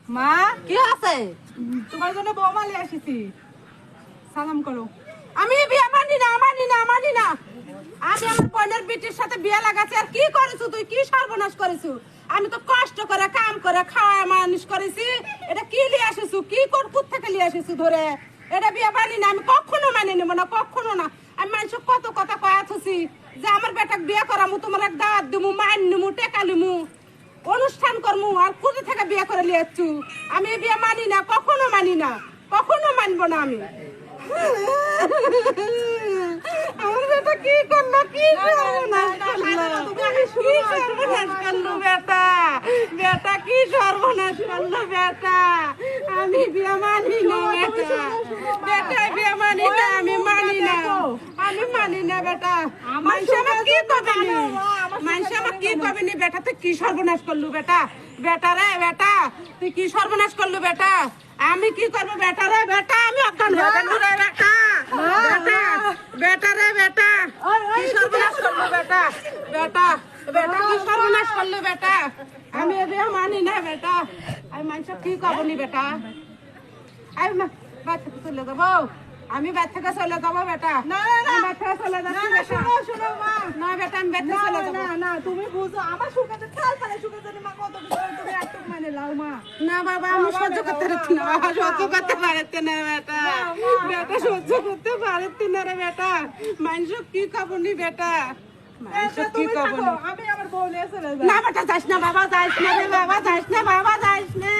মা কি আছে? তোমার জন্য বৌমা নিয়ে আসিছি, সালাম করো। আমি বিয়ে মানি না। আমি আমার বোনের বেটির সাথে বিয়ে লাগাচ্ছি। আর কি করেছো তুই? কি সর্বনাশ করেছো? আমি তো কষ্ট করে কাম করে খাওয়া মানুষ করেছি। এটা কি নিয়ে আসিছো? কি কোথ থেকে নিয়ে আসিছো ধরে? এটা বিয়ে মানি না, আমি কখনো মানি নেবো না, কখনো না। আমি মানুষের কত কথা কয়া থুছি যে আমার বেটাকে বিয়ে করামু, তোমার এক দাওয়াত দিমু, মাইন নিমু, টেকা নিমু, অনুষ্ঠান করমু, আর কোথা থেকে বিয়ে করে নিয়ে আসছু? আমি এই বিয়ে মানি না, কখনো মানি না, কখনো মানবো না আমি। আমার বেটা কি করলো? কি সর্বনাশ করলো? কি সর্বনাশ করলো বেটা? বেটা কি সর্বনাশ করলো বেটা? আমি বিয়ে মানি না বেটা। বেটা বিয়ে মানি না, আমি মানি না, আমি মানি না বেটা। মানুষ আমার কি কবেনি? মানুষ আমার কি কবেনি? বেটা তুই কি সর্বনাশ করলু বেটা? বেটা রে বেটা, তুই কি সর্বনাশ করলু বেটা? আমি কি করবো বেটা রে বেটা? আমি অজ্ঞান হয়ে গেলু রে বেটা। বেটা বেটা রে বেটা, কি সর্বনাশ করলো বেটা? বেটা বেটা কি সর্বনাশ করলো বেটা? আমি এ বিয়ে মানি না বেটা। আমি মানুষ কি করবো বেটা? আমি বাচ্চা চলে যাবো, আমি বাচ্চাকে চলে যাবো বেটা। না, না, না। আমি বাচ্চাকে চলে যাচ্ছি না, না, বেটা। শোনো মা। না বেটা, আমি বাচ্চা চলে যাবো। না তুমি বুঝো, আমার সুখে চাল পালে সুখে জানি মা কত কিছু হয়, তুমি একটু মানে লাও মা। না বাবা, আমি সহ্য করতে পারছি না বাবা, সহ্য করতে পারছি না বেটা। বেটা সহ্য করতে পারছি না রে বেটা। মানুষ কি খাবনি বেটা? মানুষ কি তুমি থাকো, খাবনি? আমি আমার বউ নিয়ে চলে যাই। না বেটা যাস না বাবা, যাস না রে বাবা, যাস না বাবা, যাস না।